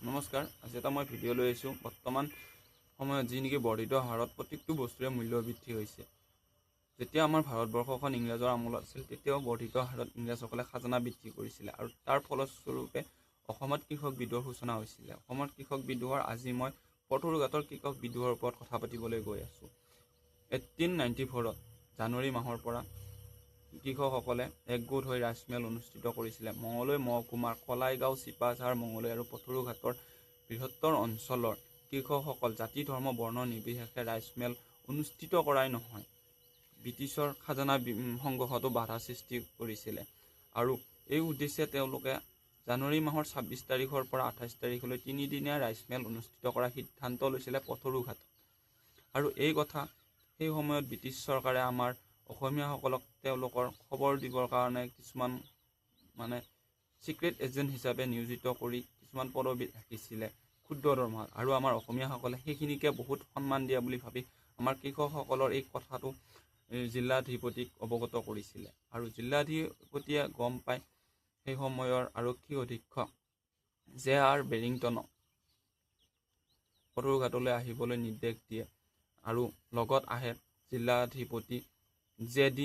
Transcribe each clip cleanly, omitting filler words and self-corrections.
নমস্কাৰ, আজি এটা মই ভিডিঅ' লৈ আহিছোঁ। বৰ্তমান সময়ত যি নেকি বৰ্ধিত হাৰত প্ৰত্যেকটো বস্তুৰে মূল্য বৃদ্ধি হৈছে। যেতিয়া আমাৰ ভাৰতবৰ্ষখন ইংৰাজৰ আমোলত আছিল, তেতিয়াও বৰ্ধিত হাৰত ইংৰাজসকলে খাজানা বৃদ্ধি কৰিছিলে আৰু তাৰ ফলস্বৰূপে অসমত কৃষক বিদ্ৰোহৰ সূচনা হৈছিলে। অসমত কৃষক বিদ্ৰোহৰ আজি মই পথৰুঘাটৰ কৃষক বিদ্ৰোহৰ ওপৰত কথা পাতিবলৈ গৈ আছোঁ। 1894 জানুৱাৰী মাহৰ পৰা কৃষকসকলে একগোট হৈ ৰাইচ মিল অনুষ্ঠিত কৰিছিলে। মঙলদৈ মহকুমাৰ কলাইগাঁও, চিপাঝাৰ, মঙলদৈ আৰু পথৰুঘাটৰ বৃহত্তৰ অঞ্চলৰ কৃষকসকল জাতি ধৰ্ম বৰ্ণ নিৰ্বিশেষে ৰাইচ মিল অনুষ্ঠিত কৰাই নহয়, ব্ৰিটিছৰ খাজানা সংগ্ৰহতো বাধা সৃষ্টি কৰিছিলে আৰু এই উদ্দেশ্যে তেওঁলোকে জানুৱাৰী মাহৰ 26 তাৰিখৰ পৰা 28 তাৰিখলৈ তিনিদিনীয়া ৰাইচ মিল অনুষ্ঠিত কৰাৰ সিদ্ধান্ত লৈছিলে পথৰুঘাটত। আৰু এই কথা সেই সময়ত ব্ৰিটিছ চৰকাৰে আমাৰ অসমীয়াসকলক তেওঁলোকৰ খবৰ দিবৰ কাৰণে কিছুমান চিক্ৰেট এজেণ্ট হিচাপে নিয়োজিত কৰি কিছুমান পদবী ৰাখিছিলে ক্ষুদ্ৰ দৰমহাত, আৰু আমাৰ অসমীয়াসকলে সেইখিনিকে বহুত সন্মান দিয়া বুলি ভাবি আমাৰ কৃষকসকলৰ এই কথাটো জিলাধিপতিক অৱগত কৰিছিলে। আৰু জিলাধিপতিয়ে গম পাই সেই সময়ৰ আৰক্ষী অধীক্ষক J.R. বেৰিংটনক পথৰুঘাটলৈ আহিবলৈ নিৰ্দেশ দিয়ে আৰু লগত আহে জিলাধিপতি J.D.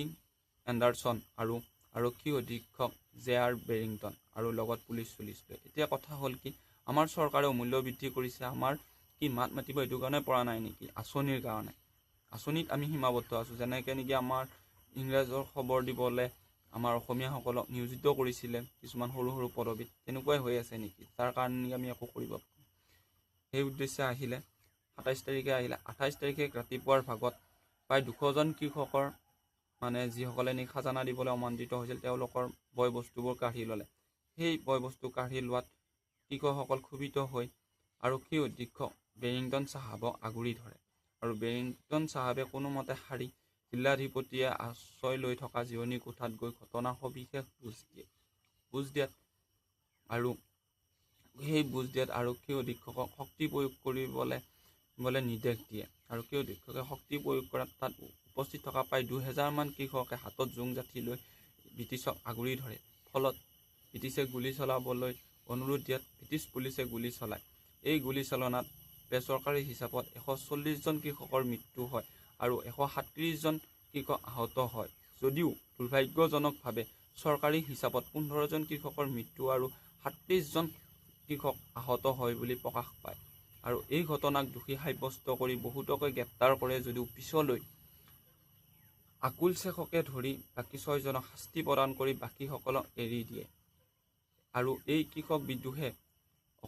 এণ্ডাৰছন আৰু আৰক্ষী অধীক্ষক J.R. বেৰিংটন আৰু লগত পুলিচ লৈ। এতিয়া কথা হ'ল কি, আমাৰ চৰকাৰে মূল্য বৃদ্ধি কৰিছে, আমাৰ কি মাত মাতিব এইটো কাৰণে পৰা নাই নেকি? আঁচনিৰ কাৰণে। আঁচনিত আমি সীমাবদ্ধ আছোঁ। যেনেকৈ নেকি আমাৰ ইংৰাজৰ খবৰ দিবলৈ আমাৰ অসমীয়াসকলক নিয়োজিত কৰিছিলে কিছুমান সৰু সৰু পদবীত, তেনেকুৱাই হৈ আছে নেকি? তাৰ কাৰণে আমি একো কৰিব পাৰোঁ। সেই উদ্দেশ্যে আহিলে 27 তাৰিখে আহিলে। 28 তাৰিখে ৰাতিপুৱাৰ ভাগত প্ৰায় 200জন কৃষকৰ যিসকলে নেকি খাজানা দিবলৈ আমন্ত্ৰিত হৈছিল, তেওঁলোকৰ বয় বস্তুবোৰ কাঢ়ি ল'লে। সেই বয় বস্তু কাঢ়ি লোৱাত কৃষকসকল ক্ষোভিত হৈ আৰক্ষী অধীক্ষক বেৰিংটন চাহাবক আগুৰি ধৰে আৰু বেৰিংটন চাহাবে কোনোমতে সাৰি জিলাধিপতিয়ে আশ্ৰয় লৈ থকা জিৰণি কোঠাত গৈ ঘটনাৰ সবিশেষ বুজ দিয়াত আৰক্ষী অধীক্ষকক শক্তি প্ৰয়োগ কৰিবলৈ নিৰ্দেশ দিয়ে। আৰক্ষী অধীক্ষকে শক্তি প্ৰয়োগ কৰাত তাত উপস্থিত থকা প্ৰায় 2000 মান কৃষকে হাতত জোং জাঠি লৈ ব্ৰিটিছক আগুৰি ধৰে। ফলত ব্ৰিটিছে গুলী চলাবলৈ অনুৰোধ দিয়াত ব্ৰিটিছ পুলিচে গুলী চলায়। এই গুলীচালনাত বেচৰকাৰী হিচাপত 140জন কৃষকৰ মৃত্যু হয় আৰু 137জন কৃষক আহত হয়, যদিও দুৰ্ভাগ্যজনকভাৱে চৰকাৰী হিচাপত 15জন কৃষকৰ মৃত্যু আৰু 37জন কৃষক আহত হয় বুলি প্ৰকাশ পায়। আৰু এই ঘটনাক দোষী সাব্যস্ত কৰি বহুতকে গ্ৰেপ্তাৰ কৰে, যদিও পিছলৈ আকুল শ্বেখকে ধৰি বাকী 6জনক শাস্তি প্ৰদান কৰি বাকীসকলক এৰি দিয়ে। আৰু এই কৃষক বিদ্ৰোহে